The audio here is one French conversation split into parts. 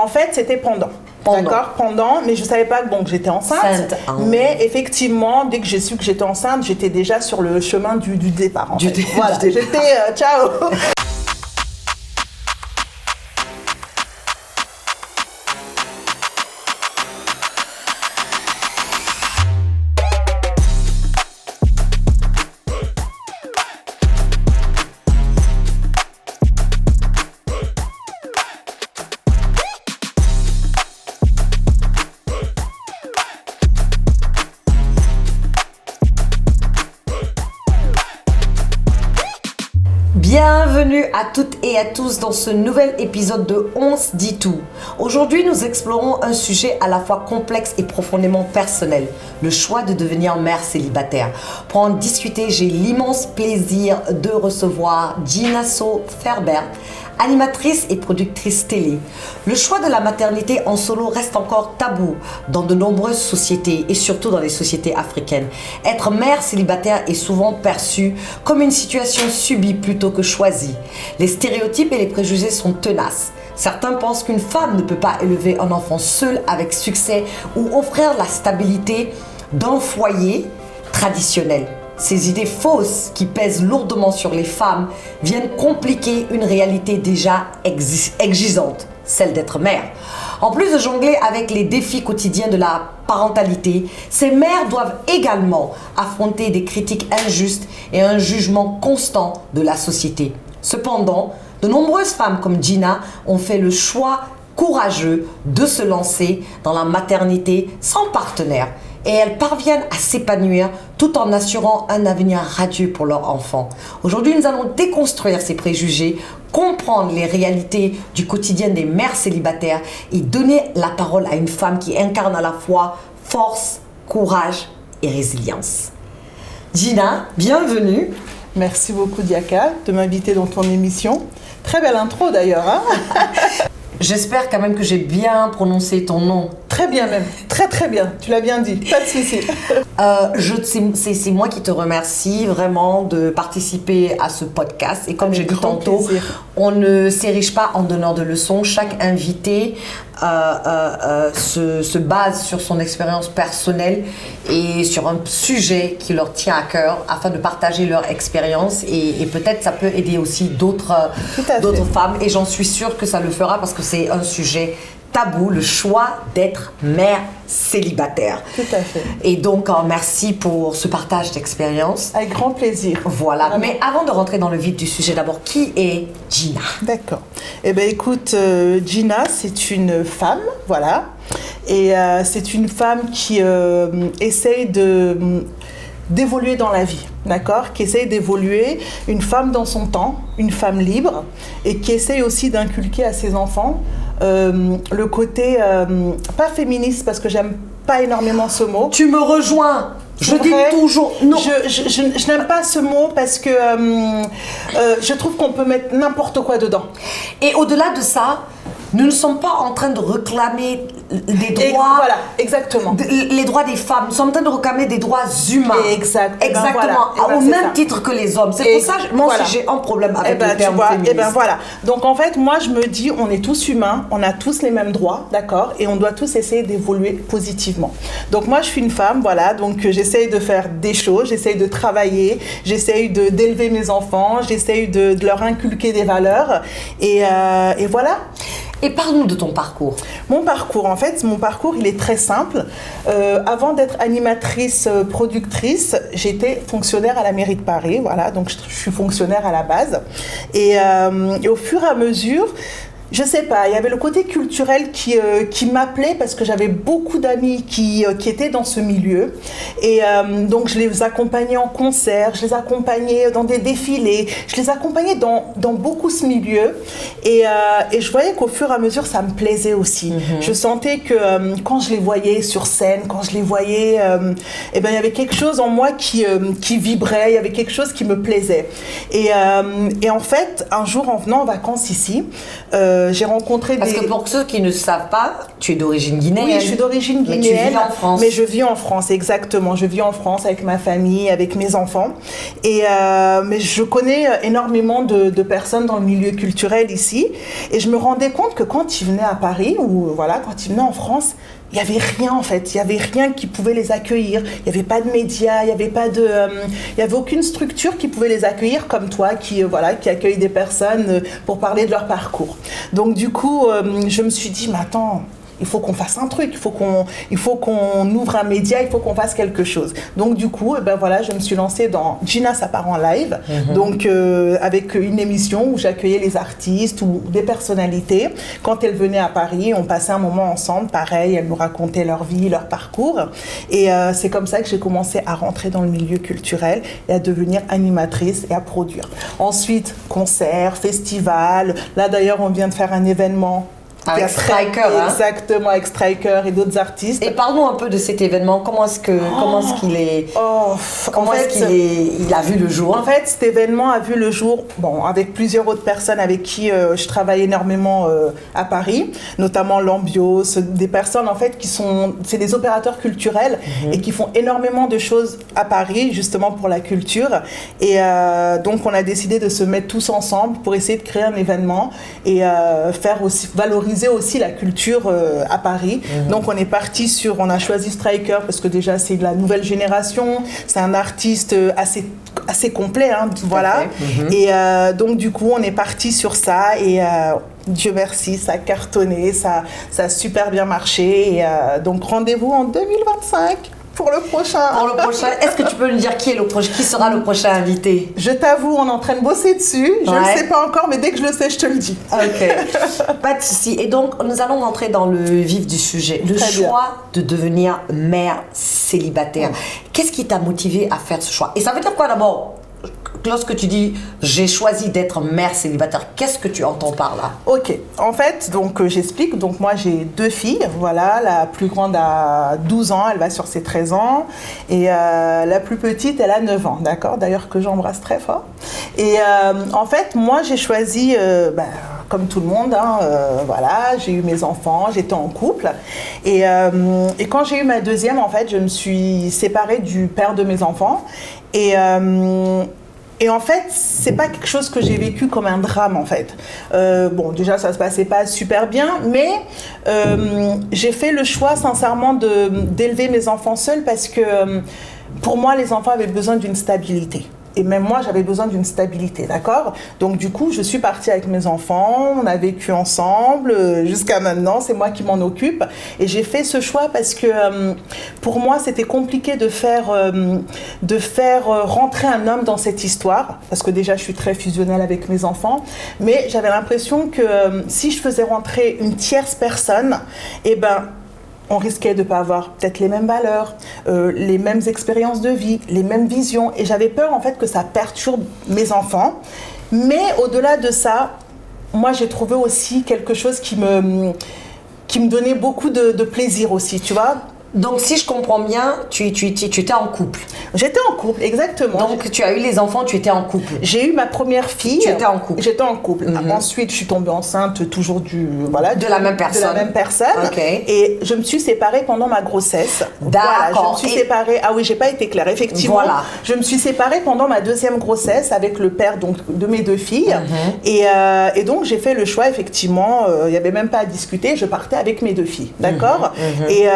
En fait, c'était pendant. D'accord, pendant, mais je savais pas que j'étais enceinte. Mais effectivement, dès que j'ai su que j'étais enceinte, j'étais déjà sur le chemin du départ. Voilà, j'étais ciao. Bienvenue à toutes et à tous dans ce nouvel épisode de On se dit tout. Aujourd'hui, nous explorons un sujet à la fois complexe et profondément personnel, le choix de devenir mère célibataire. Pour en discuter, j'ai l'immense plaisir de recevoir Gina So Ferbert, animatrice et productrice télé. Le choix de la maternité en solo reste encore tabou dans de nombreuses sociétés et surtout dans les sociétés africaines. Être mère célibataire est souvent perçu comme une situation subie plutôt que choisie. Les stéréotypes et les préjugés sont tenaces. Certains pensent qu'une femme ne peut pas élever un enfant seule avec succès ou offrir la stabilité d'un foyer traditionnel. Ces idées fausses qui pèsent lourdement sur les femmes viennent compliquer une réalité déjà exigeante, celle d'être mère. En plus de jongler avec les défis quotidiens de la parentalité, ces mères doivent également affronter des critiques injustes et un jugement constant de la société. Cependant, de nombreuses femmes comme Gina ont fait le choix courageux de se lancer dans la maternité sans partenaire. Et elles parviennent à s'épanouir tout en assurant un avenir radieux pour leur enfant. Aujourd'hui, nous allons déconstruire ces préjugés, comprendre les réalités du quotidien des mères célibataires et donner la parole à une femme qui incarne à la fois force, courage et résilience. Gina, bienvenue. Merci beaucoup Diaka de m'inviter dans ton émission. Très belle intro d'ailleurs. Hein. J'espère quand même que j'ai bien prononcé ton nom. Très bien même, très très bien, tu l'as bien dit, pas de souci. C'est moi qui te remercie vraiment de participer à ce podcast. Et comme j'ai dit tantôt, on ne s'érige pas en donneur de leçons. Chaque invité se base sur son expérience personnelle et sur un sujet qui leur tient à cœur afin de partager leur expérience et peut-être ça peut aider aussi d'autres femmes et j'en suis sûre que ça le fera parce que c'est un sujet tabou, le choix d'être mère célibataire. Tout à fait. Et donc, merci pour ce partage d'expérience. Avec grand plaisir. Voilà. Vraiment. Mais avant de rentrer dans le vif du sujet, d'abord, qui est Gina ? D'accord. Eh bien, écoute, Gina, c'est une femme, voilà. Et c'est une femme qui essaye d'évoluer dans la vie, d'accord, qui essaye d'évoluer, une femme dans son temps, une femme libre, et qui essaye aussi d'inculquer à ses enfants le côté, pas féministe, parce que j'aime pas énormément ce mot. Tu me rejoins. Je dis toujours non. Je n'aime pas ce mot parce que je trouve qu'on peut mettre n'importe quoi dedans. Et au-delà de ça, nous ne sommes pas en train de réclamer des droits. Voilà, exactement. Les droits des femmes. Nous sommes en train de réclamer des droits humains. Exactement. Voilà. Au même titre que les hommes. C'est pour ça que moi aussi j'ai un problème avec le terme féministe. Voilà. Donc en fait, moi je me dis, on est tous humains, on a tous les mêmes droits, d'accord, et on doit tous essayer d'évoluer positivement. Donc moi je suis une femme, voilà, donc j'essaye de faire des choses, j'essaye de travailler, j'essaye d'élever mes enfants, j'essaye de leur inculquer des valeurs, et voilà. Et parle-nous de ton parcours. Mon parcours, en fait, il est très simple. Avant d'être animatrice, productrice, j'étais fonctionnaire à la mairie de Paris, voilà, donc je suis fonctionnaire à la base. Et au fur et à mesure, je sais pas, il y avait le côté culturel qui m'appelait parce que j'avais beaucoup d'amis qui étaient dans ce milieu et donc je les accompagnais en concert, je les accompagnais dans des défilés, je les accompagnais dans beaucoup ce milieu et je voyais qu'au fur et à mesure ça me plaisait aussi. Je sentais que quand je les voyais sur scène, quand je les voyais, et ben il y avait quelque chose en moi qui vibrait, il y avait quelque chose qui me plaisait et en fait un jour en venant en vacances ici, j'ai rencontré Parce que pour ceux qui ne savent pas, tu es d'origine guinéenne. Oui, je suis d'origine guinéenne. Mais tu vis en France. Mais je vis en France, exactement. Je vis en France avec ma famille, avec mes enfants. Et mais je connais énormément de personnes dans le milieu culturel ici. Et je me rendais compte que quand ils venaient à Paris, ou voilà, quand ils venaient en France, il n'y avait rien en fait, il n'y avait rien qui pouvait les accueillir, il n'y avait pas de médias, il n'y avait pas de, il y avait aucune structure qui pouvait les accueillir comme toi qui accueille des personnes pour parler de leur parcours. Donc du coup, je me suis dit, mais attends, il faut qu'on fasse un truc, il faut qu'on ouvre un média, il faut qu'on fasse quelque chose. Donc du coup, je me suis lancée dans Gina ça part en live, donc avec une émission où j'accueillais les artistes ou des personnalités. Quand elles venaient à Paris, on passait un moment ensemble, pareil, elles nous racontaient leur vie, leur parcours. Et c'est comme ça que j'ai commencé à rentrer dans le milieu culturel et à devenir animatrice et à produire. Ensuite, concerts, festivals. Là d'ailleurs, on vient de faire un événement. Avec Striker, hein. Exactement, avec Striker et d'autres artistes. Et parle-nous un peu de cet événement. Comment est-ce qu'il a vu le jour? En fait, cet événement a vu le jour, avec plusieurs autres personnes avec qui je travaille énormément à Paris, notamment l'Ambios, des personnes en fait c'est des opérateurs culturels et qui font énormément de choses à Paris, justement pour la culture. Et donc, on a décidé de se mettre tous ensemble pour essayer de créer un événement et faire aussi valoriser aussi la culture à Paris. Donc on a choisi Striker parce que déjà c'est de la nouvelle génération, c'est un artiste assez complet, hein, voilà. Et donc du coup on est parti sur ça et Dieu merci, ça a cartonné, ça a super bien marché et donc rendez-vous en 2025. Pour le prochain. Est-ce que tu peux nous dire qui sera le prochain invité? Je t'avoue, on est en train de bosser dessus. Je ne sais pas encore, mais dès que je le sais, je te le dis. Ok. Pas de souci. Et donc, nous allons rentrer dans le vif du sujet. Le choix de devenir mère célibataire. Qu'est-ce qui t'a motivé à faire ce choix? Et ça veut dire quoi d'abord? Lorsque tu dis j'ai choisi d'être mère célibataire, qu'est-ce que tu entends par là? Ok, en fait, donc j'explique. Donc moi j'ai 2 filles, voilà, la plus grande a 12 ans, elle va sur ses 13 ans, et la plus petite elle a 9 ans, d'accord, d'ailleurs que j'embrasse très fort. Et en fait, moi j'ai choisi, comme tout le monde, hein, voilà, j'ai eu mes enfants, j'étais en couple, et quand j'ai eu ma deuxième, en fait, je me suis séparée du père de mes enfants, et en fait, c'est pas quelque chose que j'ai vécu comme un drame, en fait. Déjà, ça se passait pas super bien, mais j'ai fait le choix, sincèrement, d'élever mes enfants seuls parce que, pour moi, les enfants avaient besoin d'une stabilité. Et même moi, j'avais besoin d'une stabilité, d'accord? Donc du coup, je suis partie avec mes enfants, on a vécu ensemble, jusqu'à maintenant, c'est moi qui m'en occupe. Et j'ai fait ce choix parce que pour moi, c'était compliqué de faire rentrer un homme dans cette histoire. Parce que déjà, je suis très fusionnelle avec mes enfants. Mais j'avais l'impression que si je faisais rentrer une tierce personne, on risquait de ne pas avoir peut-être les mêmes valeurs, les mêmes expériences de vie, les mêmes visions. Et j'avais peur en fait que ça perturbe mes enfants. Mais au-delà de ça, moi j'ai trouvé aussi quelque chose qui me donnait beaucoup de plaisir aussi, tu vois. Donc, si je comprends bien, tu étais en couple. J'étais en couple, exactement. Donc, tu as eu les enfants, tu étais en couple. J'ai eu ma première fille. Tu étais en couple. J'étais en couple. Ensuite, je suis tombée enceinte toujours de la même personne. Okay. Et je me suis séparée pendant ma grossesse. D'accord. Voilà, je me suis séparée. Ah oui, j'ai pas été claire. Effectivement, voilà. Je me suis séparée pendant ma deuxième grossesse avec le père de mes 2 filles. Et donc, j'ai fait le choix, effectivement, il n'y avait même pas à discuter. Je partais avec mes 2 filles. D'accord. Et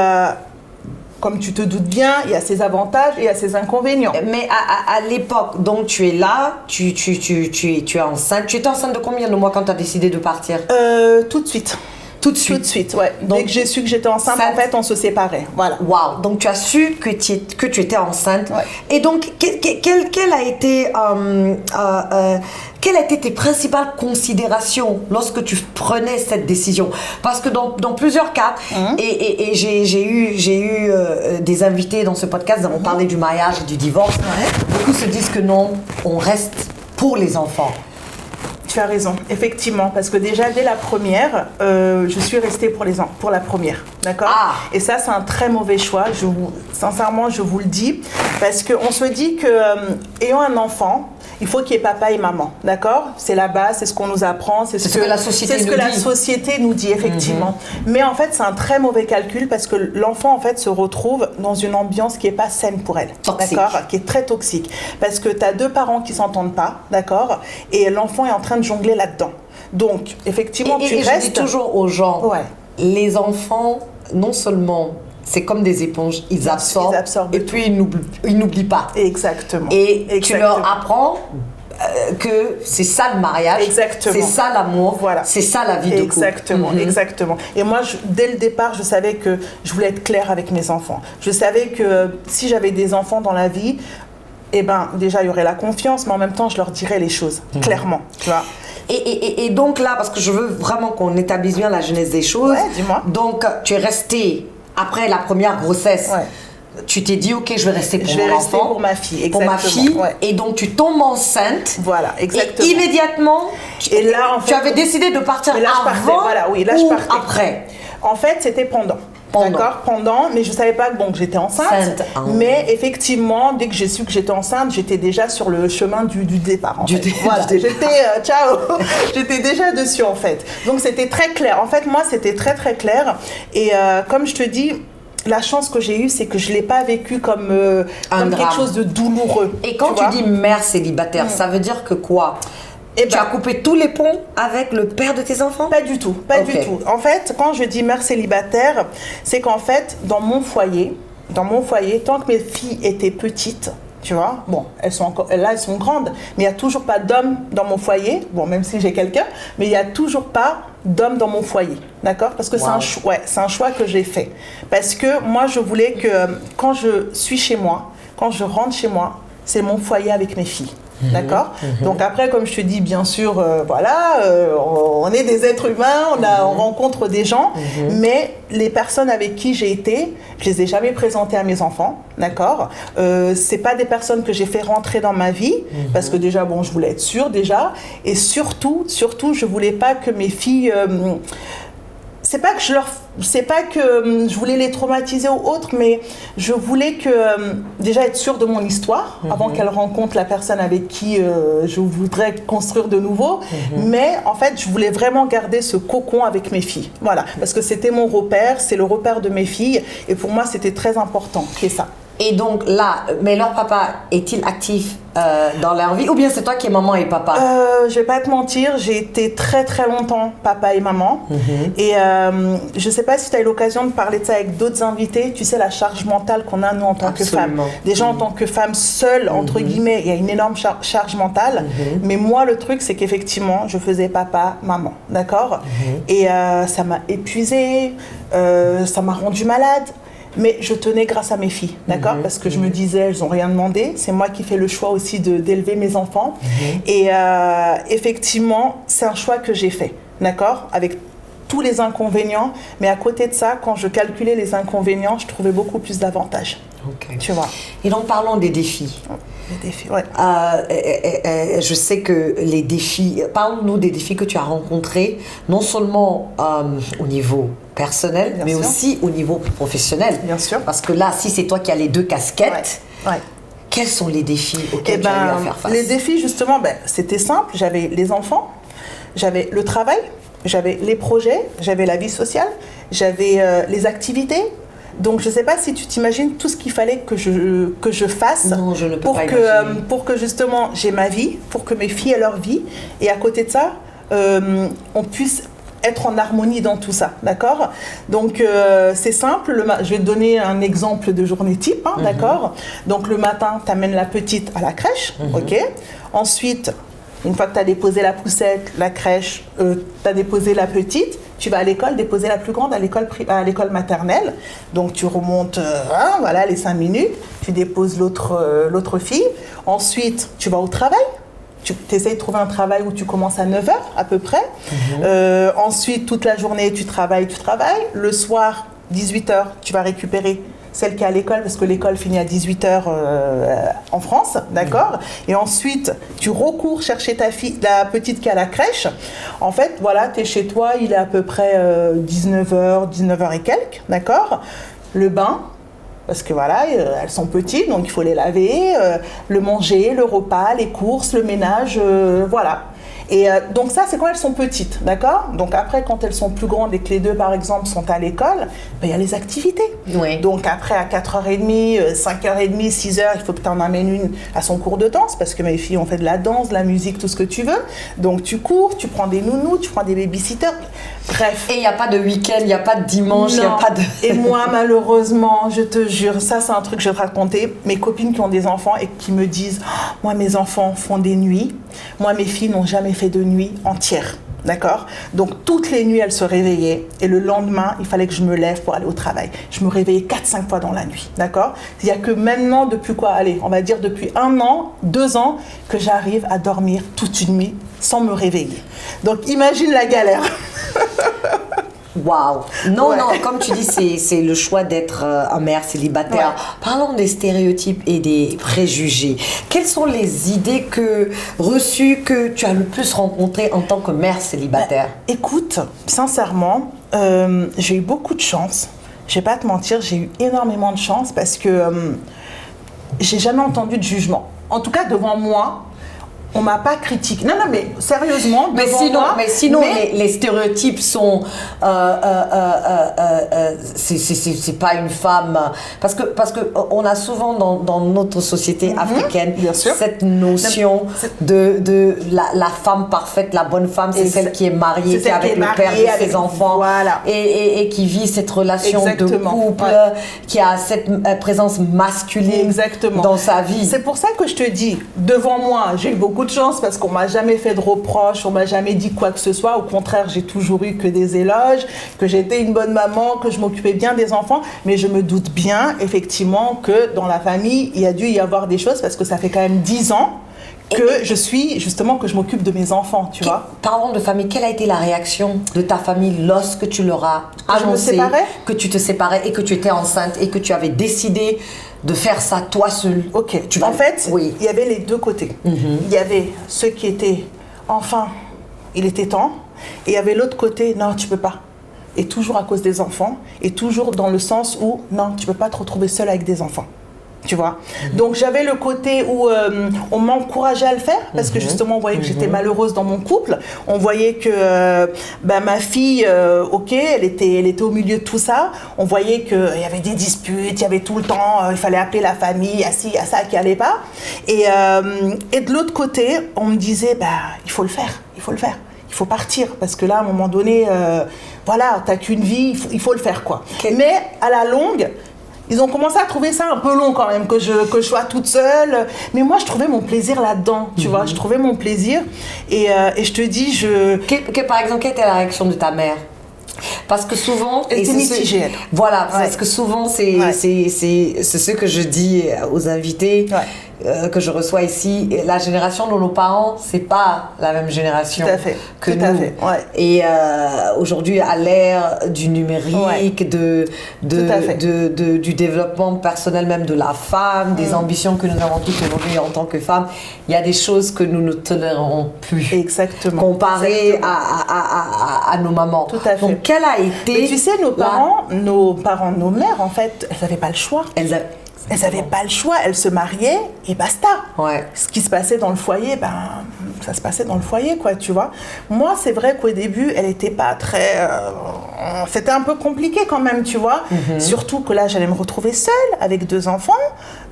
comme tu te doutes bien, il y a ses avantages et il y a ses inconvénients. Mais à l'époque, donc tu es là, tu es enceinte. Tu étais enceinte de combien de mois quand tu as décidé de partir? Tout de suite. Tout de suite, ouais. Donc, dès que j'ai su que j'étais enceinte, en fait, on se séparait. Voilà. Waouh. Donc, tu as su que tu étais enceinte. Ouais. Et donc, quelle a été tes principales considérations lorsque tu prenais cette décision? Parce que dans plusieurs cas, et j'ai eu des invités dans ce podcast, nous avons parlé du mariage et du divorce. Ouais. Beaucoup se disent que non, on reste pour les enfants. Tu as raison, effectivement, parce que déjà dès la première, je suis restée pour la première, d'accord? Et ça, c'est un très mauvais choix, sincèrement, je vous le dis, parce qu'on se dit que ayant un enfant, il faut qu'il y ait papa et maman, d'accord? C'est la base, c'est ce qu'on nous apprend, c'est ce que la société c'est ce nous que dit. la société nous dit, effectivement. Mais en fait, c'est un très mauvais calcul parce que l'enfant, en fait, se retrouve dans une ambiance qui n'est pas saine pour elle, Toxique. d'accord? Qui est très toxique. Parce que tu as deux parents qui ne s'entendent pas, d'accord? Et l'enfant est en train de jongler là-dedans. Donc, effectivement, Et je dis toujours aux gens, les enfants, non seulement, c'est comme des éponges, ils absorbent et puis ils n'oublient pas. Exactement. Et tu leur apprends que c'est ça le mariage, c'est ça l'amour, c'est ça la vie de couple. Exactement. Et moi, dès le départ, je savais que je voulais être claire avec mes enfants. Je savais que si j'avais des enfants dans la vie, eh ben, déjà, il y aurait la confiance, mais en même temps, je leur dirais les choses, clairement, tu vois. Et donc là, parce que je veux vraiment qu'on établisse bien la genèse des choses. Ouais, dis-moi. Donc, tu es restée, après la première grossesse, tu t'es dit, ok, je vais rester pour mon enfant. Pour ma fille, exactement. Pour ma fille, et donc tu tombes enceinte. Voilà, exactement. Et immédiatement, et là, en fait, tu avais décidé de partir là, avant ou après. En fait, c'était pendant. D'accord, pendant, mais je savais pas que j'étais enceinte. Mais effectivement, dès que j'ai su que j'étais enceinte, j'étais déjà sur le chemin du départ. Voilà, j'étais déjà dessus en fait. Donc c'était très clair. En fait, moi, c'était très très clair. Et comme je te dis, la chance que j'ai eue, c'est que je l'ai pas vécu comme quelque chose de douloureux. Et quand tu dis mère célibataire, ça veut dire que quoi? Tu as coupé tous les ponts avec le père de tes enfants? Pas du tout, pas du tout. En fait, quand je dis mère célibataire, c'est qu'en fait, dans mon foyer, tant que mes filles étaient petites, tu vois, bon, elles sont grandes, mais il n'y a toujours pas d'homme dans mon foyer, bon, même si j'ai quelqu'un, mais il n'y a toujours pas d'homme dans mon foyer, d'accord? Parce que c'est un choix que j'ai fait. Parce que moi, je voulais que quand je suis chez moi, quand je rentre chez moi, c'est mon foyer avec mes filles. D'accord. Donc après, comme je te dis, bien sûr, on est des êtres humains, on rencontre des gens, mais les personnes avec qui j'ai été, je les ai jamais présentées à mes enfants, d'accord. C'est pas des personnes que j'ai fait rentrer dans ma vie, parce que déjà, je voulais être sûre déjà, et surtout, je voulais pas que mes filles c'est pas que je voulais les traumatiser ou autre, mais je voulais que déjà être sûre de mon histoire avant qu'elles rencontrent la personne avec qui je voudrais construire de nouveau. Mais en fait, je voulais vraiment garder ce cocon avec mes filles. Voilà, parce que c'était mon repère, c'est le repère de mes filles, et pour moi, c'était très important. C'est ça. Et donc là, mais leur papa est-il actif dans leur vie, ou bien c'est toi qui es maman et papa? Je vais pas te mentir, j'ai été très très longtemps papa et maman. Et je sais pas si tu as eu l'occasion de parler de ça avec d'autres invités. Tu sais, la charge mentale qu'on a nous en tant que femmes. Déjà en tant que femme seule, entre guillemets, il y a une énorme charge mentale. Mais moi, le truc, c'est qu'effectivement, je faisais papa, maman, d'accord. Et ça m'a épuisée, ça m'a rendue malade. Mais je tenais grâce à mes filles, d'accord? Parce que je me disais, elles n'ont rien demandé. C'est moi qui fais le choix aussi d'élever mes enfants. Et effectivement, c'est un choix que j'ai fait, d'accord? Avec tous les inconvénients. Mais à côté de ça, quand je calculais les inconvénients, je trouvais beaucoup plus d'avantages. Tu vois. Et donc, parlons des défis. Les défis, ouais. Je sais que les défis... Parle-nous des défis que tu as rencontrés, non seulement au niveau personnel, mais aussi au niveau professionnel. Bien sûr. Parce que là, si c'est toi qui as les deux casquettes, quels sont les défis auxquels tu as eu à faire face? Les défis, justement, c'était simple. J'avais les enfants, j'avais le travail, j'avais les projets, j'avais la vie sociale, j'avais les activités. Donc, je ne sais pas si tu t'imagines tout ce qu'il fallait que je fasse. Non, je ne peux pas imaginer. Pour que justement j'ai ma vie, pour que mes filles aient leur vie. Et à côté de ça, on puisse être en harmonie dans tout ça, d'accord? Donc, c'est simple. Je vais te donner un exemple de journée type, d'accord? Donc, le matin, tu amènes la petite à la crèche, ok? Ensuite, une fois que tu as déposé la poussette, la crèche, tu as déposé la petite, tu vas à l'école, déposer la plus grande à l'école maternelle. Donc, tu remontes les 5 minutes, tu déposes l'autre fille. Ensuite, tu vas au travail. Tu essayes de trouver un travail où tu commences à 9h à peu près. Ensuite, toute la journée, tu travailles. Le soir, 18h, tu vas récupérer celle qui est à l'école, parce que l'école finit à 18h en France, d'accord? Et ensuite, tu recours chercher ta fille, la petite qui est à la crèche. En fait, voilà, tu es chez toi, il est à peu près 19h et quelques, d'accord? Le bain, parce que voilà, elles sont petites, donc il faut les laver, le manger, le repas, les courses, le ménage, voilà. Et donc ça, c'est quand elles sont petites, d'accord? Donc après, quand elles sont plus grandes et que les deux, par exemple, sont à l'école, il y a les activités. Oui. Donc après, à 4h30, 5h30, 6h, il faut que tu en amènes une à son cours de danse, parce que mes filles ont fait de la danse, de la musique, tout ce que tu veux. Donc tu cours, tu prends des nounous, tu prends des babysitters, bref. Et il n'y a pas de week-end, il n'y a pas de dimanche, il n'y a pas de... Et moi, malheureusement, je te jure, ça c'est un truc que je vais te raconter. Mes copines qui ont des enfants et qui me disent « Moi, mes enfants font des nuits. Moi, mes filles n'ont jamais fait de nuit entière. » D'accord? Donc, toutes les nuits, elles se réveillaient. Et le lendemain, il fallait que je me lève pour aller au travail. Je me réveillais 4-5 fois dans la nuit. D'accord? Il n'y a que maintenant, depuis quoi? Allez, on va dire depuis 1 an, 2 ans, que j'arrive à dormir toute une nuit sans me réveiller. Donc, imagine la galère. Waouh! Non, comme tu dis, c'est le choix d'être un mère célibataire. Ouais. Parlons des stéréotypes et des préjugés. Quelles sont les idées reçues que tu as le plus rencontrées en tant que mère célibataire? Écoute, sincèrement, j'ai eu beaucoup de chance. Je vais pas te mentir, j'ai eu énormément de chance parce que j'ai jamais entendu de jugement. En tout cas, devant moi, on m'a pas critiqué. Non, mais sérieusement, sinon, les stéréotypes sont... c'est pas une femme... Parce que on a souvent dans notre société africaine cette notion de la femme parfaite, la bonne femme, c'est celle qui est mariée, qui est avec le père de ses enfants, voilà. et qui vit cette relation de couple, qui a cette présence masculine dans sa vie. C'est pour ça que je te dis, devant moi, j'ai eu beaucoup de chance parce qu'on m'a jamais fait de reproches, on m'a jamais dit quoi que ce soit. Au contraire, j'ai toujours eu que des éloges, que j'étais une bonne maman, que je m'occupais bien des enfants. Mais je me doute bien, effectivement, que dans la famille, il y a dû y avoir des choses parce que ça fait quand même 10 ans que je m'occupe de mes enfants, tu vois. Parlons de famille. Quelle a été la réaction de ta famille lorsque tu leur as annoncé que tu te séparais et que tu étais enceinte et que tu avais décidé de faire ça toi seule? Ok. En fait, il y avait les deux côtés. Il y avait ceux qui étaient, enfin, il était temps. Et il y avait l'autre côté, non, tu peux pas. Et toujours à cause des enfants. Et toujours dans le sens où, non, tu peux pas te retrouver seule avec des enfants. Tu vois. Donc j'avais le côté où on m'encourageait à le faire parce que justement on voyait que j'étais malheureuse dans mon couple. On voyait que ma fille, elle était au milieu de tout ça. On voyait qu'il y avait des disputes, il y avait tout le temps, il fallait appeler la famille, il y a ça qui allait pas. Et de l'autre côté, on me disait, il faut le faire. Il faut partir parce que là, à un moment donné, t'as qu'une vie, il faut le faire quoi. Mais à la longue, ils ont commencé à trouver ça un peu long quand même, que je sois toute seule. Mais moi, je trouvais mon plaisir là-dedans, tu vois. Je trouvais mon plaisir. Et je te dis, par exemple, quelle était la réaction de ta mère? Parce que souvent... Elle était mitigée. Voilà, parce que souvent, c'est ce que je dis aux invités que je reçois ici. La génération de nos parents, c'est pas la même génération que nous. Et aujourd'hui, à l'ère du numérique, du développement personnel même de la femme, des ambitions que nous avons toutes aujourd'hui en tant que femmes, il y a des choses que nous ne tolérerons plus. Exactement. Comparé à nos mamans. Tout à fait. Donc, quelle a été... Mais tu sais, nos mères, en fait, elles n'avaient pas le choix. Elles n'avaient pas le choix, elles se mariaient et basta. Ce qui se passait dans le foyer, ça se passait dans le foyer, quoi, tu vois. Moi, c'est vrai qu'au début, elle n'était pas très... c'était un peu compliqué quand même, tu vois. Surtout que là, j'allais me retrouver seule avec 2 enfants.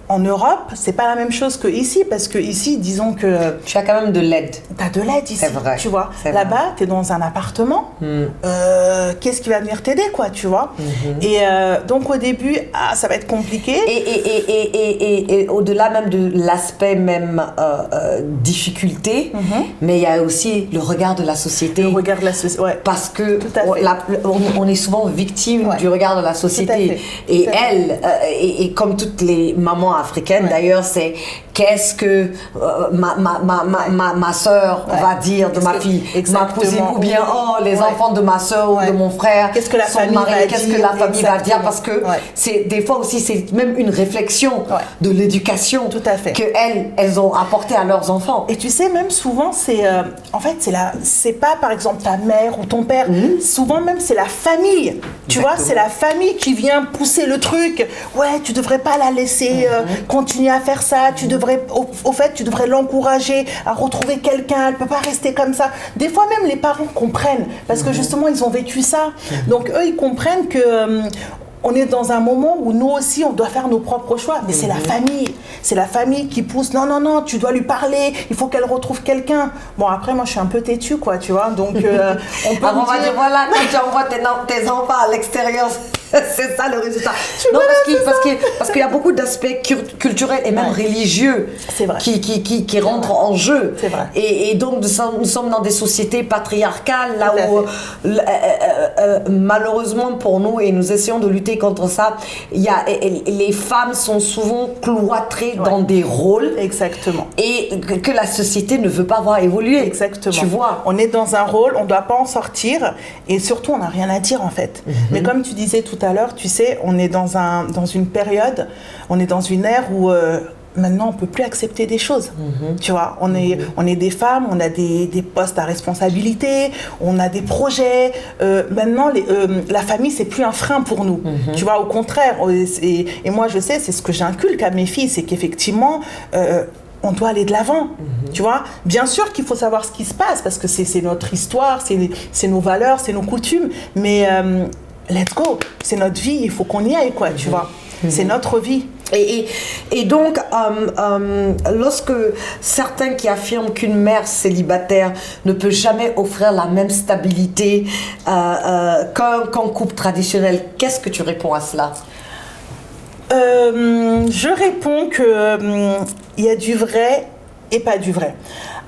En Europe, c'est pas la même chose que ici, parce que ici, disons que... Tu as quand même de l'aide. T'as de l'aide ici, tu vois. Là-bas, t'es dans un appartement. Qu'est-ce qui va venir t'aider, quoi, tu vois. Et donc, au début, ça va être compliqué. Et au-delà même de l'aspect même difficulté, mais il y a aussi le regard de la société. Le regard de la société, Parce que on est souvent victime du regard de la société. Et elle, et comme toutes les mamans africaines d'ailleurs, qu'est-ce que ma soeur va dire de ma fille, ma cousine, ou bien les enfants de ma soeur ou de mon frère, qu'est-ce que la famille va dire, qu'est-ce que la famille va dire, parce que c'est des fois aussi c'est même une réflexion de l'éducation que elles ont apporté à leurs enfants. Et tu sais, même souvent c'est en fait c'est pas par exemple ta mère ou ton père, souvent même c'est la famille, tu vois, c'est la famille qui vient pousser le truc. Ouais, tu devrais pas la laisser continuer à faire ça, tu devrais au fait tu devrais l'encourager à retrouver quelqu'un, elle peut pas rester comme ça. Des fois même les parents comprennent parce que justement ils ont vécu ça. Donc eux ils comprennent que on est dans un moment où nous aussi, on doit faire nos propres choix. Mais c'est la famille. C'est la famille qui pousse. Non, non, non, tu dois lui parler. Il faut qu'elle retrouve quelqu'un. Bon, après, moi, je suis un peu têtue, quoi, tu vois. Donc, on peut on va dire, voilà, quand tu envoies tes enfants à l'extérieur, c'est ça le résultat. Non, parce qu'il y a beaucoup d'aspects culturels et même religieux qui rentrent en jeu. C'est vrai. Et donc, nous sommes dans des sociétés patriarcales, là où, malheureusement pour nous, et nous essayons de lutter contre ça, les femmes sont souvent cloîtrées dans des rôles. Exactement. Et que la société ne veut pas voir évoluer. Exactement. Tu vois. On est dans un rôle, on ne doit pas en sortir et surtout on n'a rien à dire en fait. Mais comme tu disais tout à l'heure, tu sais, on est dans une période, on est dans une ère où maintenant on ne peut plus accepter des choses. Tu vois, on est des femmes, on a des postes à responsabilité, on a des projets. Maintenant, la famille, c'est plus un frein pour nous. Tu vois, au contraire. Et moi, je sais, c'est ce que j'inculque à mes filles, c'est qu'effectivement, on doit aller de l'avant, tu vois. Bien sûr qu'il faut savoir ce qui se passe, parce que c'est notre histoire, c'est nos valeurs, c'est nos coutumes, mais let's go, c'est notre vie, il faut qu'on y aille, quoi, tu vois. C'est notre vie. Et donc, lorsque certains qui affirment qu'une mère célibataire ne peut jamais offrir la même stabilité qu'un couple traditionnel, qu'est-ce que tu réponds à cela ? Je réponds qu'il y a du vrai et pas du vrai.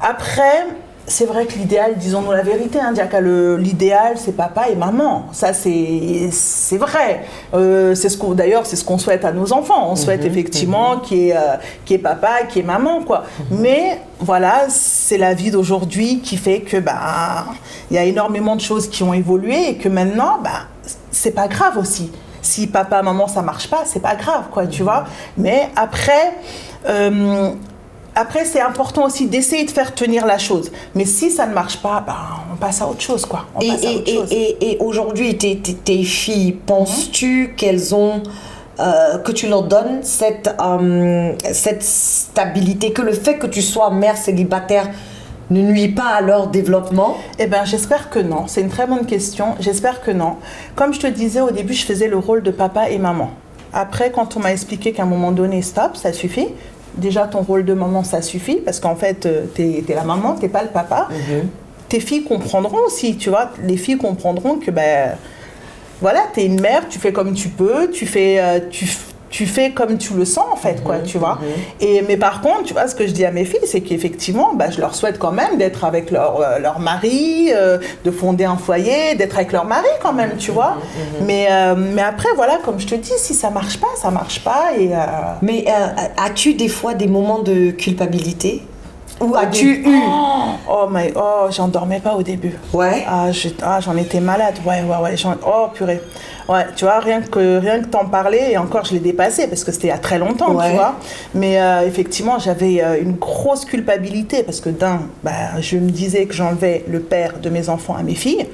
Après, c'est vrai que l'idéal, disons-nous la vérité, hein, Diaka, l'idéal, c'est papa et maman. Ça, c'est vrai. D'ailleurs, c'est ce qu'on souhaite à nos enfants. On souhaite effectivement qu'il y ait papa, qu'il y ait maman, quoi. Mais voilà, c'est la vie d'aujourd'hui qui fait que il y a énormément de choses qui ont évolué et que maintenant, c'est pas grave aussi. Si papa, maman, ça marche pas, c'est pas grave, quoi, tu vois. Mais après, c'est important aussi d'essayer de faire tenir la chose. Mais si ça ne marche pas, on passe à autre chose, quoi. Et aujourd'hui, tes filles, penses-tu qu'elles ont... que tu leur donnes cette stabilité, que le fait que tu sois mère célibataire ne nuit pas à leur développement? Eh bien, j'espère que non. C'est une très bonne question. J'espère que non. Comme je te disais, au début, je faisais le rôle de papa et maman. Après, quand on m'a expliqué qu'à un moment donné, stop, ça suffit. Déjà, ton rôle de maman, ça suffit. Parce qu'en fait, t'es la maman, t'es pas le papa. Tes filles comprendront aussi, tu vois. Les filles comprendront que, voilà, t'es une mère, tu fais comme tu peux, tu fais comme tu le sens, en fait, quoi, tu vois. Mais par contre, tu vois, ce que je dis à mes filles, c'est qu'effectivement, je leur souhaite quand même d'être avec leur mari, de fonder un foyer, d'être avec leur mari quand même, tu vois. Mais après, voilà, comme je te dis, si ça marche pas, ça marche pas. Mais as-tu des fois des moments de culpabilité? Ou as-tu eu? J'en dormais pas au début. Ouais. J'en étais malade. Ouais. Oh, purée. Ouais, tu vois, rien que t'en parler, et encore je l'ai dépassé parce que c'était il y a très longtemps, tu vois. Mais effectivement, j'avais une grosse culpabilité parce que je me disais que j'enlevais le père de mes enfants à mes filles,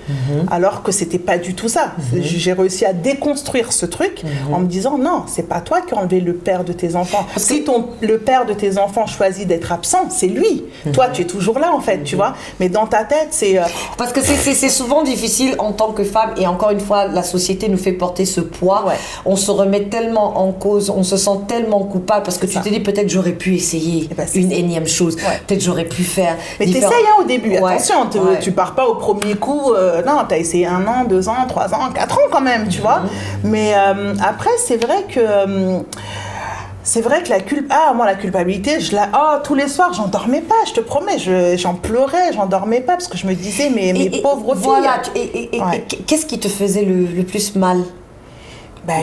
alors que c'était pas du tout ça. J'ai réussi à déconstruire ce truc en me disant non, c'est pas toi qui as enlevé le père de tes enfants. Si le père de tes enfants choisit d'être absent, c'est lui. Toi, tu es toujours là en fait, tu vois. Mais dans ta tête, c'est... Parce que c'est souvent difficile en tant que femme, et encore une fois, la société nous fait porter ce poids. On se remet tellement en cause, on se sent tellement coupable parce que tu te dis peut-être j'aurais pu essayer une énième chose, peut-être j'aurais pu faire. Mais t'essayes au début, attention, tu pars pas au premier coup, non, t'as essayé 1 an, 2 ans, 3 ans, 4 ans quand même, tu vois. Mais après, c'est vrai que la culpabilité, tous les soirs, j'en dormais pas, je te promets, j'en pleurais, j'en dormais pas, parce que je me disais, mes pauvres filles. Voilà, qu'est-ce qui te faisait le plus mal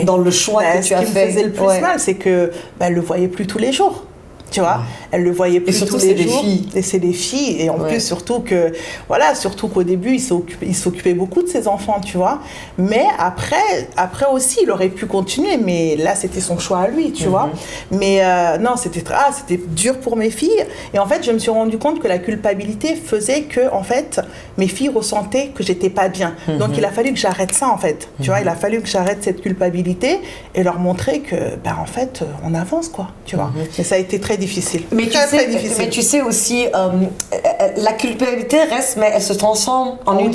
dans le choix que tu as fait? Ce qui me faisait le plus mal, c'est que le voyais plus tous les jours. Tu vois, elle le voyait plus tous les jours. Et c'est des filles. Et en plus, surtout qu'au début, il s'occupait beaucoup de ses enfants, tu vois. Mais après aussi, il aurait pu continuer. Mais là, c'était son choix à lui, tu vois. Mais non, c'était dur pour mes filles. Et en fait, je me suis rendu compte que la culpabilité faisait que, en fait, mes filles ressentaient que j'étais pas bien. Donc, il a fallu que j'arrête ça, en fait. Tu vois, il a fallu que j'arrête cette culpabilité et leur montrer que, en fait, on avance, quoi. Tu vois. Et ça a été très difficile. Mais tu sais aussi, la culpabilité reste, mais elle se transforme en une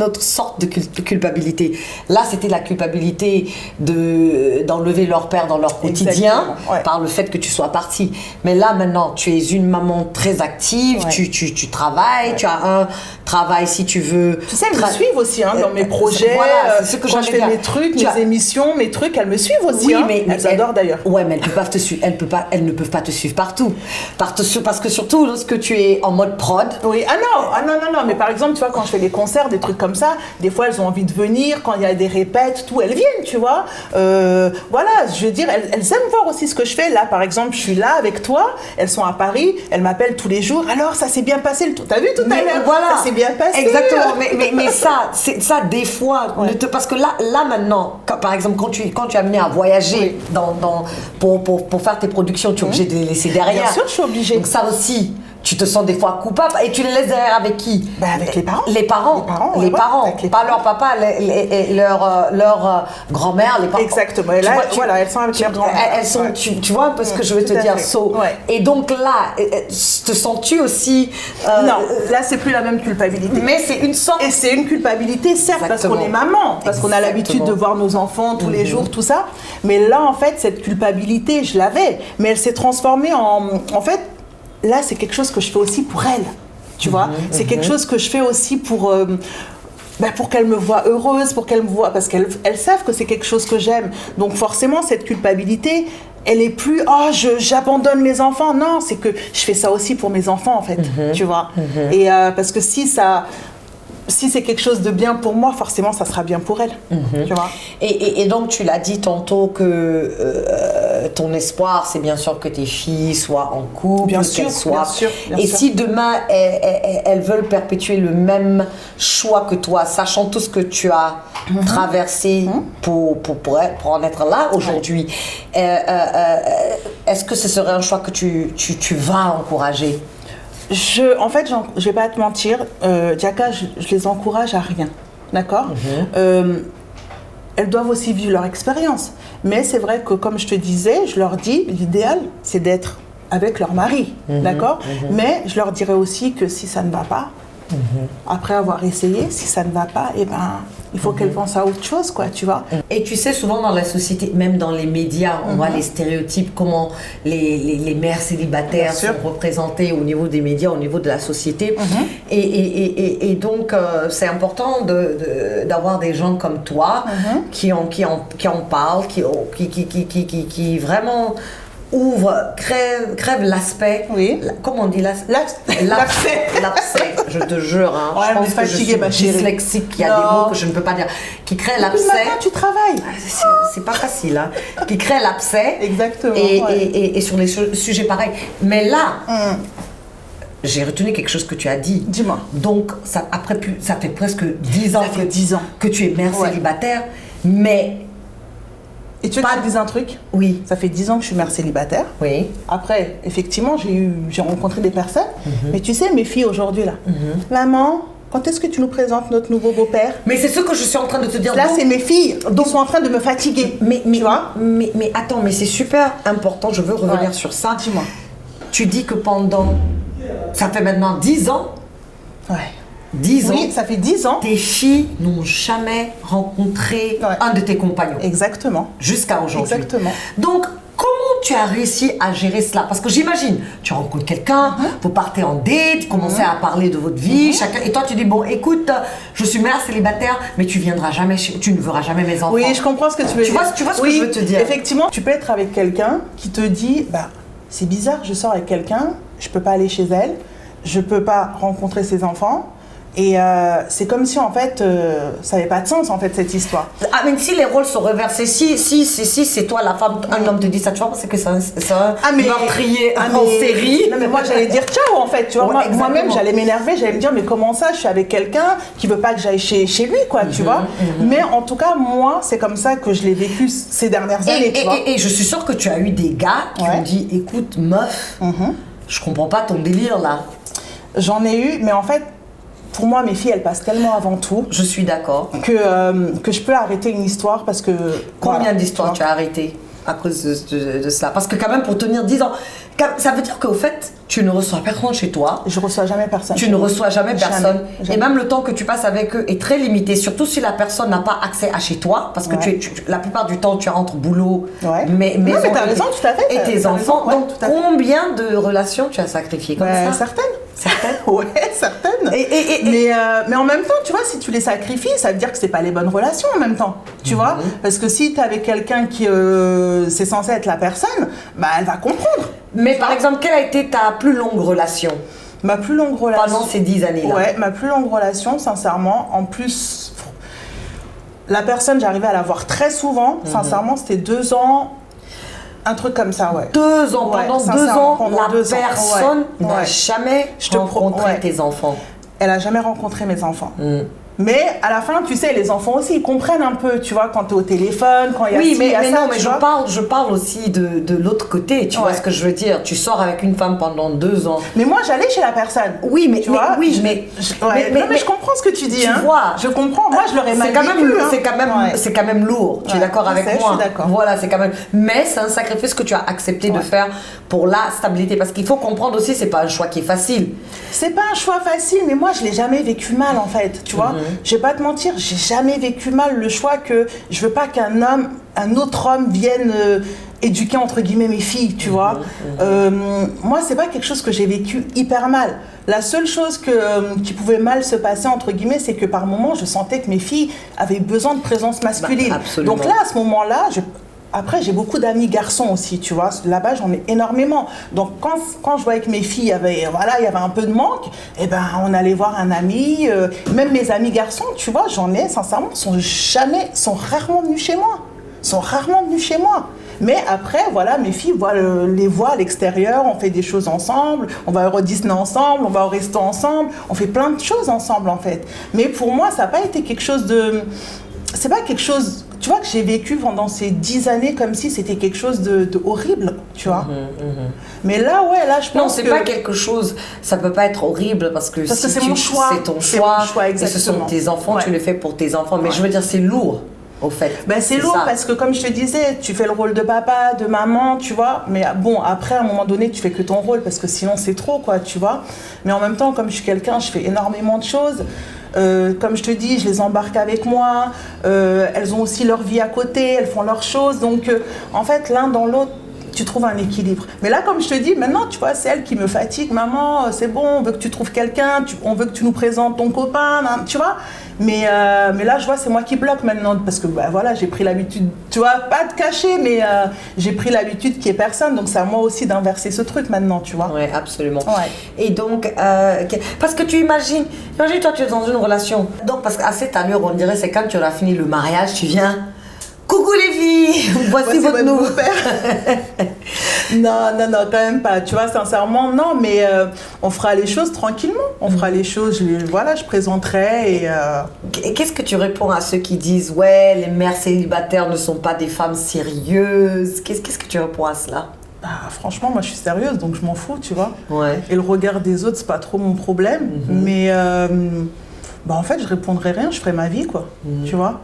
autre sorte de culpabilité. Là, c'était la culpabilité d'enlever leur père dans leur quotidien par le fait que tu sois partie. Mais là, maintenant, tu es une maman très active, tu travailles, tu as un travail si tu veux. Tu sais, elles me suivent aussi dans mes projets. Voilà, c'est ce que quand je fais mes trucs, mes émissions, mes trucs, elles me suivent aussi. Oui, mais elles adorent d'ailleurs. Ouais, mais elles peuvent pas te suivre. Elles ne peuvent pas te suivre partout. Parce que surtout lorsque tu es en mode prod. Oui, non, mais par exemple, tu vois, quand je fais des concerts, des trucs comme ça, des fois elles ont envie de venir, quand il y a des répètes, tout, elles viennent, tu vois. Voilà, je veux dire, elles aiment voir aussi ce que je fais. Là, par exemple, je suis là avec toi, elles sont à Paris, elles m'appellent tous les jours. Alors, ça s'est bien passé, t'as vu tout à l'heure? Voilà. Ça s'est bien passé. Exactement, mais ça, des fois, parce que là maintenant, par exemple, quand tu es amené à voyager pour faire tes productions, tu es obligé de les laisser derrière. Bien sûr, je suis obligée. Donc ça aussi, tu te sens des fois coupable et tu les laisses derrière avec qui? Avec les parents. Les parents. Pas leur papa, leur grand-mère, les parents. Exactement. Et là, elles sont avec leur grand-mère. Tu vois un peu ce que je veux te dire. Et donc là, te sens-tu aussi... non, là, c'est plus la même culpabilité. Mais c'est une sorte... Et c'est une culpabilité, certes, parce qu'on est maman, parce qu'on a l'habitude de voir nos enfants tous les jours, tout ça. Mais là, en fait, cette culpabilité, je l'avais. Mais elle s'est transformée en fait, là, c'est quelque chose que je fais aussi pour elle, tu vois. C'est quelque chose que je fais aussi pour qu'elle me voie heureuse, pour qu'elle me voie... Parce qu'elles savent que c'est quelque chose que j'aime. Donc forcément, cette culpabilité, elle est plus « Oh, j'abandonne mes enfants ». Non, c'est que je fais ça aussi pour mes enfants, en fait, tu vois. Et parce que si c'est quelque chose de bien pour moi, forcément, ça sera bien pour elle, tu vois. Et donc, tu l'as dit tantôt que ton espoir, c'est bien sûr que tes filles soient en couple, bien sûr. Si demain, elles veulent perpétuer le même choix que toi, sachant tout ce que tu as traversé pour en être là aujourd'hui, est-ce que ce serait un choix que tu vas encourager? En fait, je vais pas te mentir, Diaka, je les encourage à rien, d'accord. Elles doivent aussi vivre leur expérience. Mais c'est vrai que, comme je te disais, je leur dis, l'idéal, c'est d'être avec leur mari, d'accord. Mais je leur dirais aussi que si ça ne va pas, après avoir essayé, si ça ne va pas, il faut qu'elles pensent à autre chose, quoi, tu vois. Et tu sais, souvent dans la société, même dans les médias, on voit les stéréotypes, comment les mères célibataires sont représentées au niveau des médias, au niveau de la société. Et donc, c'est important d'avoir des gens comme toi qui en parlent, qui vraiment... crève l'aspect. Oui. Comment on dit l'abcès. Je te jure. Je pense que je suis dyslexique. Il y a des mots que je ne peux pas dire. Qui crée l'abcès. Maintenant, tu travailles. C'est pas facile. Qui crée l'abcès. Exactement. Et sur les sujets pareils. Mais là, j'ai retenu quelque chose que tu as dit. Dis-moi. Donc, ça fait presque 10 ans. Ça fait 10 ans. Que tu es mère célibataire. Mais... Et tu veux que je te dise un truc? Oui. Ça fait 10 ans que je suis mère célibataire. Oui. Après, effectivement, j'ai rencontré des personnes. Mais tu sais, mes filles aujourd'hui, là. Maman, quand est-ce que tu nous présentes notre nouveau beau-père? Mais c'est ce que je suis en train de te dire. Là, c'est mes filles. Donc, ils sont en train de me fatiguer. Tu vois? Mais attends, mais c'est super important. Je veux revenir sur ça. Dis-moi. Tu dis que ça fait maintenant 10 ans. Ouais. 10 ans. Oui, ça fait 10 ans. Tes filles n'ont jamais rencontré un de tes compagnons. Exactement. Jusqu'à aujourd'hui. Exactement. Donc, comment tu as réussi à gérer cela? Parce que j'imagine, tu rencontres quelqu'un, vous partez en date, commencez à parler de votre vie, chacun, et toi tu dis, bon, écoute, je suis mère célibataire, mais tu ne verras jamais mes enfants. Oui, je comprends ce que tu veux dire. Tu vois ce que je veux te dire? Effectivement, tu peux être avec quelqu'un qui te dit, c'est bizarre, je sors avec quelqu'un, je peux pas aller chez elle, je peux pas rencontrer ses enfants, Et c'est comme si en fait, ça n'avait pas de sens en fait cette histoire. Ah, mais si les rôles sont reversés, si c'est toi la femme, un homme te dit ça, tu vois, c'est que c'est un meurtrier en série. Non mais moi j'allais dire ciao en fait, tu vois. Ouais, Moi-même j'allais m'énerver, j'allais me dire mais comment ça, je suis avec quelqu'un qui veut pas que j'aille chez lui quoi, tu vois. Mais en tout cas moi c'est comme ça que je l'ai vécu ces dernières années, tu vois. Et je suis sûre que tu as eu des gars qui ont dit écoute meuf, je comprends pas ton délire là. J'en ai eu, mais en fait. Pour moi, mes filles, elles passent tellement avant tout. Je suis d'accord. Que je peux arrêter une histoire parce que... Combien d'histoires tu as arrêté à cause de cela? Parce que quand même, pour tenir 10 ans, ça veut dire qu'au fait, tu ne reçois personne chez toi. Je reçois jamais personne. Tu ne reçois jamais personne. Jamais. Et même le temps que tu passes avec eux est très limité, surtout si la personne n'a pas accès à chez toi. Parce que la plupart du temps, tu es entre boulot, mais t'as raison, tout à fait. Et tes enfants. Raison, donc, combien de relations tu as sacrifiées comme ça? Certaines. Certaines? Ouais, certaines. Mais en même temps, tu vois, si tu les sacrifies, ça veut dire que c'est pas les bonnes relations en même temps. Tu vois? Parce que si tu es avec quelqu'un qui c'est censé être la personne, bah elle va comprendre. Mais par exemple, quelle a été ta plus longue relation? Ma plus longue relation. Pendant ces 10 années-là. Ouais, ma plus longue relation, sincèrement, en plus, la personne, j'arrivais à la voir très souvent. Sincèrement, c'était 2 ans. Un truc comme ça, ouais. 2 ans, ouais, pendant 2 ans, la 2 ans. personne n'a jamais rencontré tes enfants. Elle a jamais rencontré mes enfants. Mais à la fin, tu sais, les enfants aussi, ils comprennent un peu, tu vois, quand tu es au téléphone, quand il y a oui, mais non, mais je parle aussi de l'autre côté, tu vois ce que je veux dire. Tu sors avec une femme pendant 2 ans. Mais moi, j'allais chez la personne. Oui, mais tu vois, mais je comprends ce que tu dis. Tu hein. vois, je comprends. Moi, je l'aurais mal vécu. C'est quand même lourd. Tu es d'accord avec moi? Je suis d'accord. Voilà, c'est quand même. Mais c'est un sacrifice que tu as accepté de faire pour la stabilité. Parce qu'il faut comprendre aussi, c'est pas un choix qui est facile. C'est pas un choix facile, mais moi, je l'ai jamais vécu mal, en fait. Tu vois, je vais pas te mentir, j'ai jamais vécu mal le choix que je veux pas un autre homme vienne éduquer entre guillemets mes filles, tu vois. Moi, c'est pas quelque chose que j'ai vécu hyper mal. La seule chose qui pouvait mal se passer entre guillemets, c'est que par moments, je sentais que mes filles avaient besoin de présence masculine. Donc là, à ce moment-là, après, j'ai beaucoup d'amis garçons aussi, tu vois. Là-bas, j'en ai énormément. Donc, quand je voyais que mes filles il y avait un peu de manque, eh ben, on allait voir un ami. Même mes amis garçons, tu vois, j'en ai, sincèrement, sont rarement venus chez moi. Mais après, voilà, mes filles les voient à l'extérieur, on fait des choses ensemble, on va au Disney ensemble, on va au resto ensemble, on fait plein de choses ensemble, en fait. Mais pour moi, ça n'a pas été quelque chose de... C'est pas quelque chose, tu vois, que j'ai vécu pendant ces 10 années comme si c'était quelque chose de horrible, tu vois. Mais là, je pense que... Non, c'est pas quelque chose, ça peut pas être horrible parce que c'est mon choix. C'est ton choix, exactement. Et ce sont tes enfants, tu le fais pour tes enfants. Mais je veux dire, c'est lourd, au fait. Ben, c'est lourd parce que, comme je te disais, tu fais le rôle de papa, de maman, tu vois. Mais bon, après, à un moment donné, tu fais que ton rôle parce que sinon, c'est trop, quoi, tu vois. Mais en même temps, comme je suis quelqu'un, je fais énormément de choses. Comme je te dis, je les embarque avec moi. Elles ont aussi leur vie à côté, elles font leurs choses. Donc, en fait, l'un dans l'autre, tu trouves un équilibre. Mais là, comme je te dis, maintenant, tu vois, c'est elle qui me fatigue. Maman, c'est bon, on veut que tu trouves quelqu'un, on veut que tu nous présentes ton copain, tu vois. Mais là, je vois, c'est moi qui bloque maintenant parce que voilà, j'ai pris l'habitude, tu vois, pas de cacher, mais j'ai pris l'habitude qu'il n'y ait personne. Donc, c'est à moi aussi d'inverser ce truc maintenant, tu vois. Oui, absolument. Ouais. Et donc, parce que tu imagines, toi, tu es dans une relation. Donc, parce qu'à cette allure, on dirait, c'est quand tu auras fini le mariage, tu viens. Coucou les filles, voici votre nouveau père. Non, quand même pas. Tu vois, sincèrement, non, mais on fera les choses tranquillement. On fera les choses, je présenterai et qu'est-ce que tu réponds à ceux qui disent, ouais, les mères célibataires ne sont pas des femmes sérieuses? Qu'est-ce que tu réponds à cela? Franchement, moi, je suis sérieuse, donc je m'en fous, tu vois. Ouais. Et le regard des autres, c'est pas trop mon problème. Mais... en fait, je répondrai rien, je ferai ma vie, quoi. Tu vois.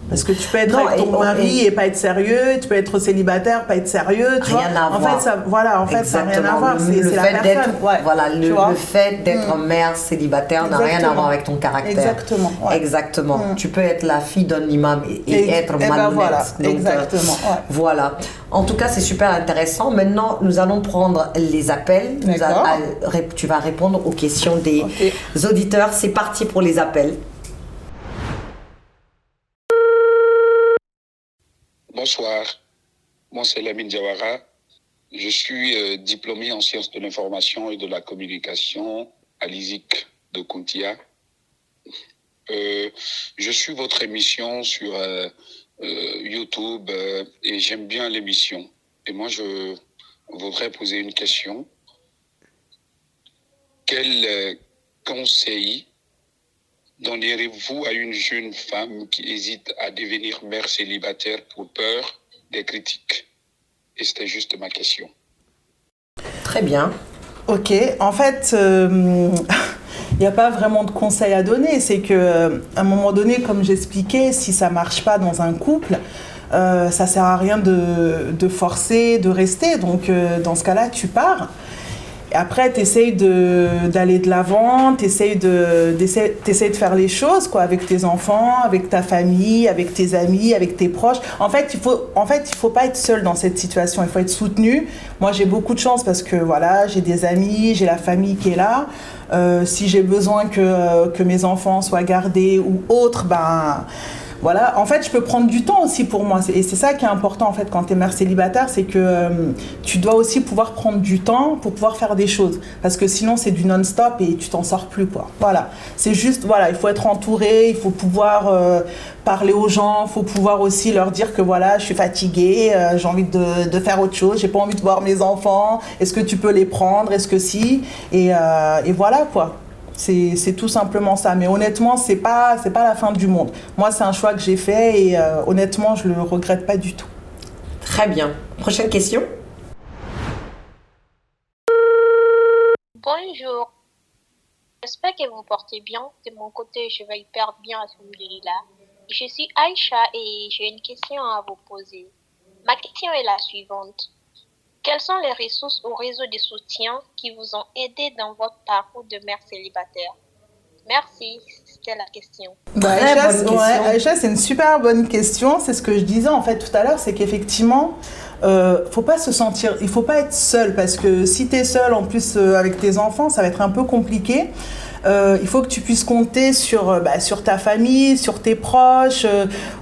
Parce que tu peux être avec ton mari et pas être sérieux, tu peux être célibataire, pas être sérieux, tu vois. Rien à voir. Ça n'a rien à voir. C'est la personne. Le fait d'être mère célibataire n'a rien à voir avec ton caractère. Exactement. Ouais. Exactement. Tu peux être la fille d'un imam et être malhonnête. Voilà. Donc, exactement. Voilà. En tout cas, c'est super intéressant. Maintenant, nous allons prendre les appels. Tu vas répondre aux questions des auditeurs. C'est parti pour les appels. Bonsoir, moi c'est Lamine Diawara. Je suis diplômé en sciences de l'information et de la communication à l'ISIC de Kountia. Je suis votre émission sur YouTube et j'aime bien l'émission. Et moi, je voudrais poser une question. Quel conseil donneriez-vous à une jeune femme qui hésite à devenir mère célibataire pour peur des critiques? Et c'était juste ma question. Très bien. Ok, en fait, il n'y a pas vraiment de conseils à donner. C'est qu'à un moment donné, comme j'expliquais, si ça ne marche pas dans un couple, ça ne sert à rien de forcer, de rester. Donc, dans ce cas-là, tu pars. Et après, tu essayes d'aller de l'avant, tu essayes de faire les choses quoi, avec tes enfants, avec ta famille, avec tes amis, avec tes proches. En fait, il faut pas être seul dans cette situation, il faut être soutenu. Moi, j'ai beaucoup de chance parce que voilà, j'ai des amis, j'ai la famille qui est là. Si j'ai besoin que mes enfants soient gardés ou autres, ben... Voilà, en fait, je peux prendre du temps aussi pour moi. Et c'est ça qui est important, en fait, quand tu es mère célibataire, c'est que tu dois aussi pouvoir prendre du temps pour pouvoir faire des choses. Parce que sinon, c'est du non-stop et tu t'en sors plus, quoi. Voilà, c'est juste, voilà, il faut être entouré, il faut pouvoir parler aux gens, il faut pouvoir aussi leur dire que, voilà, je suis fatiguée, j'ai envie de faire autre chose, j'ai pas envie de voir mes enfants, est-ce que tu peux les prendre, est-ce que si et voilà, quoi. C'est tout simplement ça. Mais honnêtement, c'est pas la fin du monde. Moi, c'est un choix que j'ai fait et honnêtement, je le regrette pas du tout. Très bien. Prochaine question. Bonjour. J'espère que vous portez bien. De mon côté, je vais hyper bien, alhamdoulilah. Je suis Aïcha et j'ai une question à vous poser. Ma question est la suivante. Quelles sont les ressources ou réseaux de soutien qui vous ont aidé dans votre parcours de mère célibataire? Merci, c'était la question. Aïcha, c'est une super bonne question. C'est ce que je disais en fait tout à l'heure, c'est qu'effectivement, faut pas se sentir, il faut pas être seul parce que si tu es seul en plus avec tes enfants, ça va être un peu compliqué. Il faut que tu puisses compter sur ta famille, sur tes proches,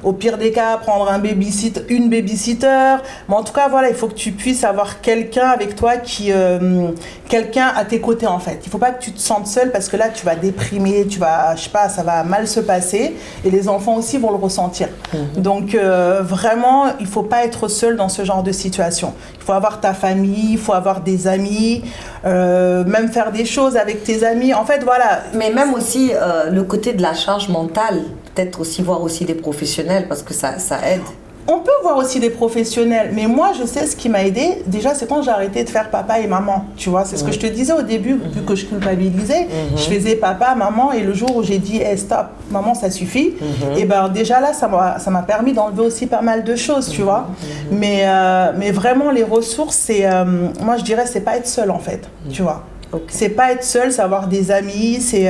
au pire des cas, prendre une babysitter. Mais en tout cas, voilà, il faut que tu puisses avoir quelqu'un avec toi, quelqu'un à tes côtés en fait. Il ne faut pas que tu te sentes seule parce que là, tu vas déprimer, ça va mal se passer et les enfants aussi vont le ressentir. Donc vraiment, il ne faut pas être seul dans ce genre de situation. Il faut avoir ta famille, il faut avoir des amis, même faire des choses avec tes amis. En fait, voilà. Mais même aussi le côté de la charge mentale, peut-être aussi voir aussi des professionnels parce que ça aide. On peut voir aussi des professionnels, mais moi je sais ce qui m'a aidé. Déjà, c'est quand j'ai arrêté de faire papa et maman. Tu vois, c'est ce que je te disais au début, vu que je culpabilisais. Je faisais papa, maman, et le jour où j'ai dit hey, stop, maman, ça suffit. Et ben déjà là, ça m'a permis d'enlever aussi pas mal de choses, tu vois. Mais vraiment, les ressources, c'est, moi je dirais, c'est pas être seul en fait, tu vois. Okay. C'est pas être seul, c'est avoir des amis, c'est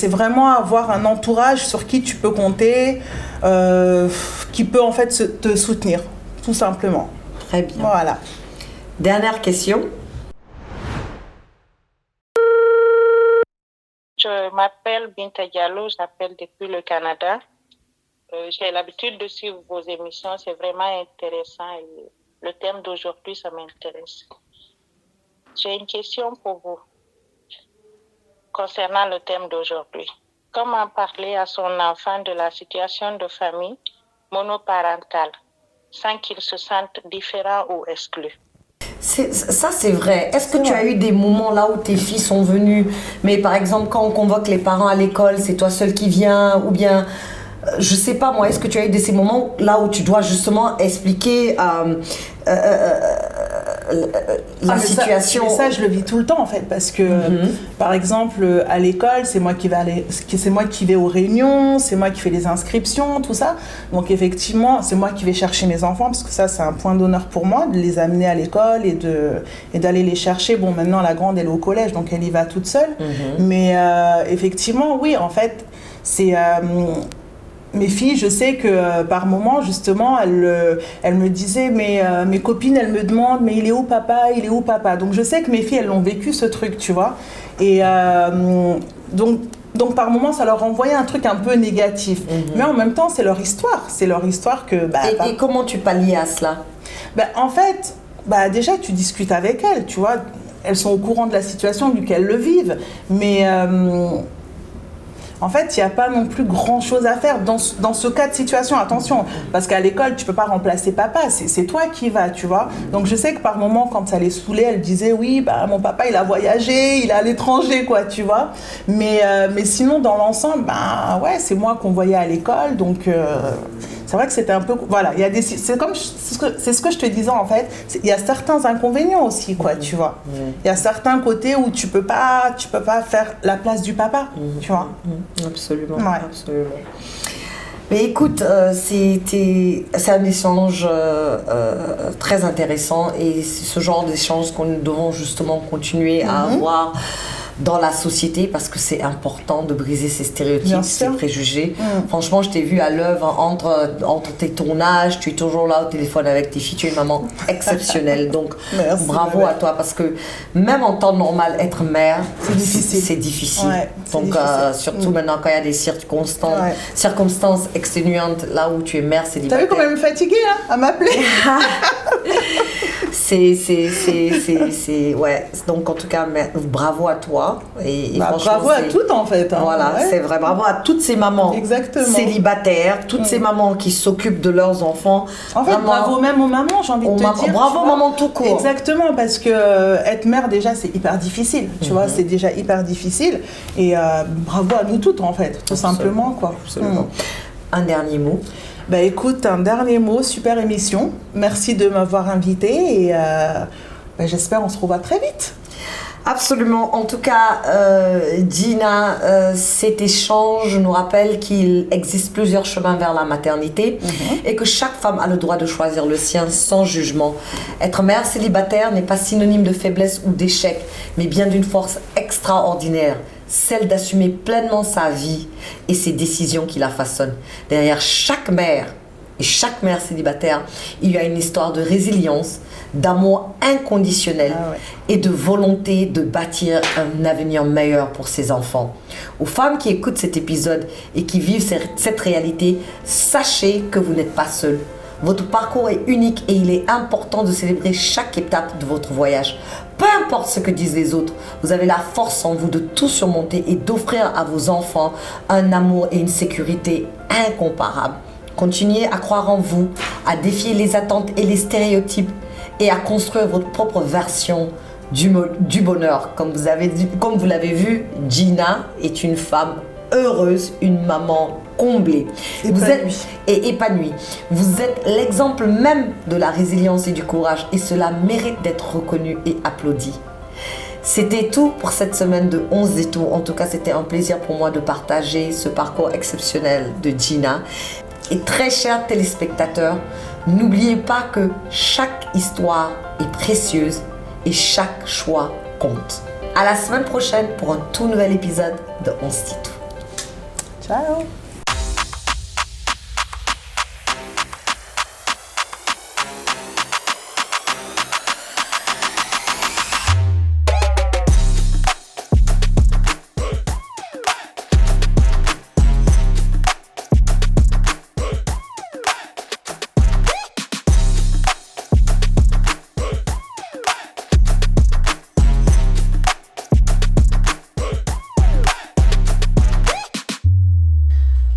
vraiment avoir un entourage sur qui tu peux compter, qui peut en fait te soutenir, tout simplement. Très bien. Voilà. Dernière question. Je m'appelle Binta Diallo, j'appelle depuis le Canada. J'ai l'habitude de suivre vos émissions, c'est vraiment intéressant et le thème d'aujourd'hui, ça m'intéresse. J'ai une question pour vous concernant le thème d'aujourd'hui. Comment parler à son enfant de la situation de famille monoparentale sans qu'il se sente différent ou exclu? Ça, c'est vrai. Est-ce que tu as eu des moments là où tes filles sont venues, mais par exemple, quand on convoque les parents à l'école, c'est toi seul qui viens, ou bien, je sais pas moi, est-ce que tu as eu ces moments là où tu dois justement expliquer la situation? Ça, je le vis tout le temps en fait, parce que par exemple à l'école, c'est moi qui vais aux réunions, c'est moi qui fais les inscriptions, tout ça. Donc effectivement, c'est moi qui vais chercher mes enfants, parce que ça, c'est un point d'honneur pour moi, de les amener à l'école et d'aller les chercher. Bon, maintenant la grande elle est au collège, donc elle y va toute seule. Mais effectivement, oui, en fait, c'est mes filles, je sais que par moment, justement, elles me disaient, mais mes copines, elles me demandent, mais il est où papa, il est où papa? Donc je sais que mes filles, elles ont vécu ce truc, tu vois. Et donc par moment, ça leur envoyait un truc un peu négatif. Mais en même temps, c'est leur histoire. C'est leur histoire que... Et comment tu pallies à cela? En fait, déjà, tu discutes avec elles, tu vois. Elles sont au courant de la situation vu qu'elles le vivent. Mais... en fait, il n'y a pas non plus grand-chose à faire dans ce cas de situation. Attention, parce qu'à l'école, tu ne peux pas remplacer papa, c'est toi qui vas, tu vois. Donc, je sais que par moments, quand ça les saoulait, elle disait, oui, bah, mon papa, il a voyagé, il est à l'étranger, quoi, tu vois. Mais sinon, dans l'ensemble, bah, ouais, c'est moi qu'on voyait à l'école, donc... c'est vrai que c'était un peu... Voilà, il y a des... c'est ce que je te disais, en fait. Il y a certains inconvénients aussi, quoi, tu vois. Il y a certains côtés où tu peux pas faire la place du papa, tu vois. Absolument, Ouais. absolument. Mais écoute, c'est un échange très intéressant et c'est ce genre d'échange qu'on devons justement continuer à avoir dans la société parce que c'est important de briser ces stéréotypes, ces préjugés. Franchement, je t'ai vu à l'œuvre entre tes tournages, tu es toujours là au téléphone avec tes filles, tu es une maman exceptionnelle. Donc, merci, bravo à toi parce que même en temps normal, être mère, c'est difficile. C'est difficile. Ouais, donc, difficile. surtout maintenant quand il y a des circonstances exténuantes, là où tu es mère célibataire. T'as vu comment elle me fatiguée, là, à m'appeler? Ouais. Donc, en tout cas, bravo à toi. Et bravo à toutes, en fait. Hein. Voilà, ouais. C'est vrai. Bravo à toutes ces mamans célibataires, toutes ces mamans qui s'occupent de leurs enfants. En fait, bravo même aux mamans, j'ai envie de te dire. Bravo aux mamans tout court. Exactement, parce que être mère, déjà, c'est hyper difficile. Tu vois, c'est déjà hyper difficile. Et bravo à nous toutes, en fait, tout simplement, quoi. Absolument. Un dernier mot. Bah écoute, un dernier mot, super émission. Merci de m'avoir invitée et j'espère on se revoit très vite. Absolument. En tout cas, Gina, cet échange nous rappelle qu'il existe plusieurs chemins vers la maternité et que chaque femme a le droit de choisir le sien sans jugement. Être mère célibataire n'est pas synonyme de faiblesse ou d'échec, mais bien d'une force extraordinaire, celle d'assumer pleinement sa vie et ses décisions qui la façonnent. Derrière chaque mère et chaque mère célibataire, il y a une histoire de résilience, d'amour inconditionnel et de volonté de bâtir un avenir meilleur pour ses enfants. Aux femmes qui écoutent cet épisode et qui vivent cette réalité, sachez que vous n'êtes pas seules. Votre parcours est unique et il est important de célébrer chaque étape de votre voyage. Peu importe ce que disent les autres, vous avez la force en vous de tout surmonter et d'offrir à vos enfants un amour et une sécurité incomparables. Continuez à croire en vous, à défier les attentes et les stéréotypes et à construire votre propre version du bonheur. Comme vous l'avez vu, Gina est une femme heureuse, une maman comblée. Épanouie. Vous êtes l'exemple même de la résilience et du courage et cela mérite d'être reconnu et applaudi. C'était tout pour cette semaine de 11 et tout. En tout cas, c'était un plaisir pour moi de partager ce parcours exceptionnel de Gina. Et très chers téléspectateurs, n'oubliez pas que chaque histoire est précieuse et chaque choix compte. À la semaine prochaine pour un tout nouvel épisode de On se dit tout. Ciao.